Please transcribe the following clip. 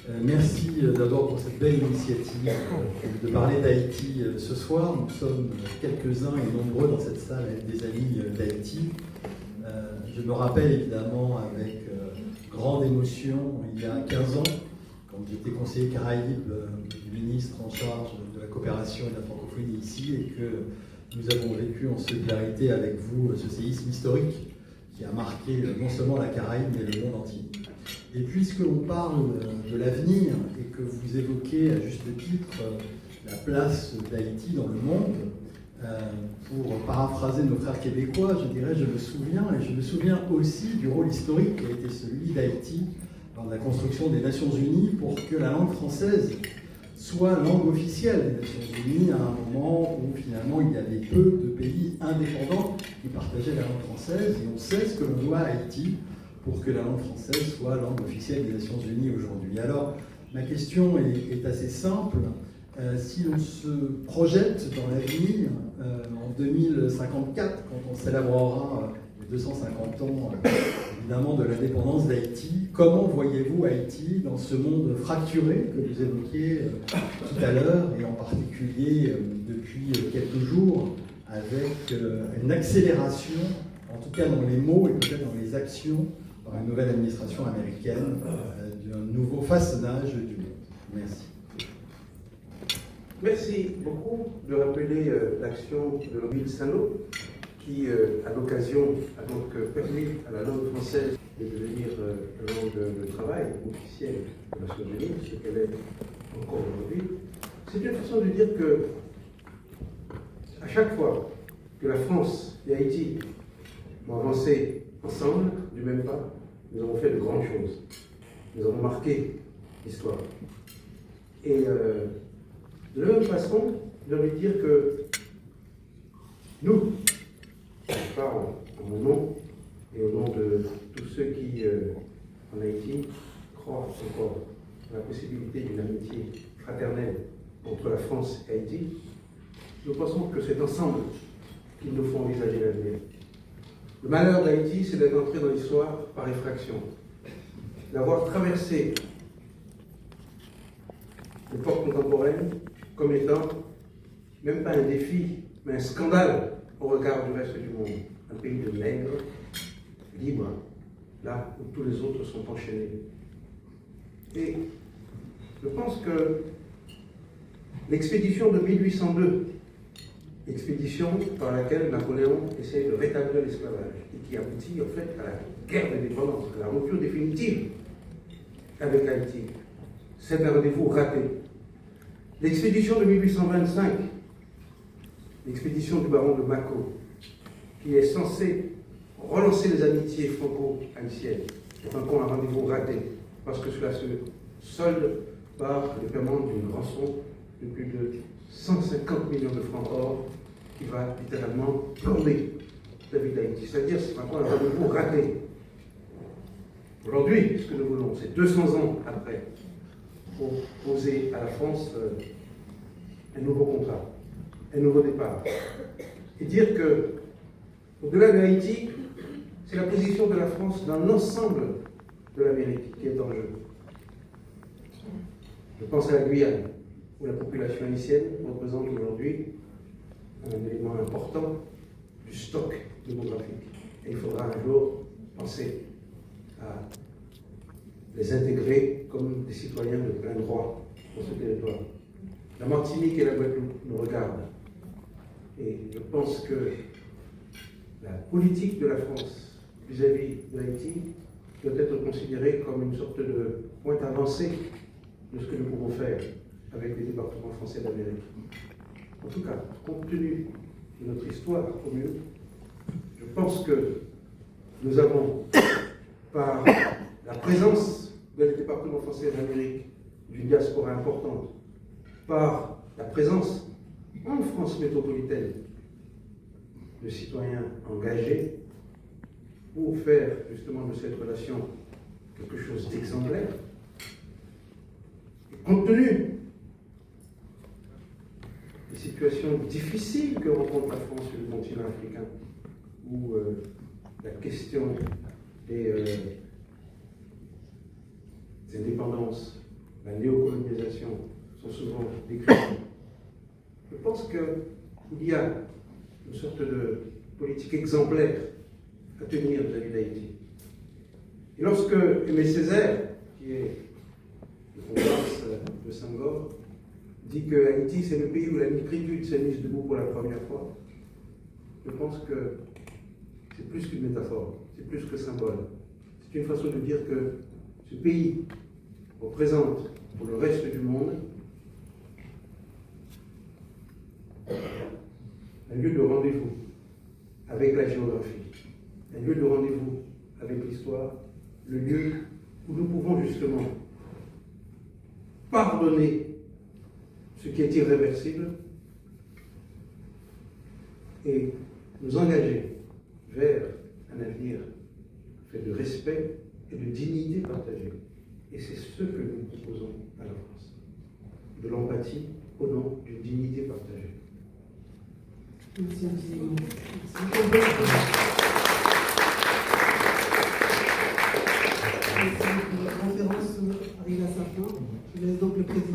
Merci d'abord pour cette belle initiative de parler d'Haïti ce soir. Nous sommes quelques-uns et nombreux dans cette salle avec des amis d'Haïti. Je me rappelle évidemment avec grande émotion, il y a 15 ans, quand j'étais conseiller Caraïbes du ministre en charge de la coopération et de la francophonie ici, et que nous avons vécu en solidarité avec vous ce séisme historique qui a marqué non seulement la Caraïbe mais le monde entier. Et puisque l'on parle de l'avenir et que vous évoquez à juste titre la place d'Haïti dans le monde, pour paraphraser nos frères québécois, je dirais, je me souviens aussi du rôle historique qui a été celui d'Haïti dans la construction des Nations Unies pour que la langue française soit langue officielle des Nations Unies à un moment où finalement il y avait peu de pays indépendants qui partageaient la langue française, et on sait ce que l'on doit à Haïti pour que la langue française soit langue officielle des Nations Unies aujourd'hui. Alors, ma question est assez simple. Si l'on se projette dans l'avenir, en 2054, quand on célébrera les 250 ans, évidemment, de l'indépendance d'Haïti, comment voyez-vous Haïti dans ce monde fracturé que vous évoquiez tout à l'heure, et en particulier depuis quelques jours, avec une accélération, en tout cas dans les mots et peut-être dans les actions, par une nouvelle administration américaine, d'un nouveau façonnage du monde. Merci. Merci beaucoup de rappeler l'action de Louis Sano, qui, à l'occasion, a donc permis à la langue française de devenir langue de travail officielle de la Nations Unies, ce qu'elle est encore aujourd'hui. C'est une façon de dire que, à chaque fois que la France et Haïti ont avancé ensemble, du même pas, nous avons fait de grandes choses. Nous avons marqué l'histoire. Et de la même façon, j'ai envie de dire que nous, je parle en mon nom et au nom de tous ceux qui, en Haïti, croient encore à la possibilité d'une amitié fraternelle entre la France et Haïti, nous pensons que c'est ensemble qu'il nous faut envisager l'avenir. Le malheur d'Haïti, c'est d'être entré dans l'histoire par effraction, d'avoir traversé l'époque contemporaine comme étant, même pas un défi, mais un scandale au regard du reste du monde. Un pays de nègres, libre, là où tous les autres sont enchaînés. Et je pense que l'expédition de 1802, expédition par laquelle Napoléon essaie de rétablir l'esclavage et qui aboutit en fait à la guerre d'indépendance, à la rupture définitive avec Haïti. C'est un rendez-vous raté. L'expédition de 1825, l'expédition du baron de Mâcon, qui est censée relancer les amitiés franco-haïtiennes, est encore un rendez-vous raté, parce que cela se solde par le paiement d'une rançon de plus de 150 millions de francs or qui va littéralement plomber la vie d'Haïti. C'est-à-dire que c'est encore un rendez-vous raté. Aujourd'hui, ce que nous voulons, c'est 200 ans après, pour poser à la France un nouveau contrat, un nouveau départ. Et dire que, au-delà de Haïti, c'est la position de la France dans l'ensemble de l'Amérique qui est en jeu. Je pense à la Guyane, où la population haïtienne représente aujourd'hui un élément important du stock démographique. Et il faudra un jour penser à les intégrer comme des citoyens de plein droit dans ce territoire. La Martinique et la Guadeloupe nous regardent. Et je pense que la politique de la France vis-à-vis de Haïti doit être considérée comme une sorte de point avancé de ce que nous pouvons faire avec les départements français d'Amérique. En tout cas, compte tenu de notre histoire commune, je pense que nous avons, par la présence dans les départements français d'Amérique d'une diaspora importante, par la présence en France métropolitaine de citoyens engagés pour faire justement de cette relation quelque chose d'exemplaire. Et compte tenu des situations difficiles que rencontre la France sur le continent africain, où la question des indépendances, la néocolonialisation sont souvent décrites. Je pense qu'il y a une sorte de politique exemplaire à tenir vis-à-vis d'Haïti. Et lorsque Aimé Césaire, qui est le comparse de Senghor, dit que Haïti c'est le pays où la négritude s'est mise debout pour la première fois, je pense que c'est plus qu'une métaphore, c'est plus que symbole. C'est une façon de dire que ce pays représente pour le reste du monde un lieu de rendez-vous avec la géographie, un lieu de rendez-vous avec l'histoire, le lieu où nous pouvons justement pardonner ce qui est irréversible et nous engager vers un avenir fait de respect et de dignité partagée. Et c'est ce que nous proposons à la France. De l'empathie au nom d'une dignité partagée. Merci infiniment. Merci. La conférence arrive à sa fin. Je laisse donc le président.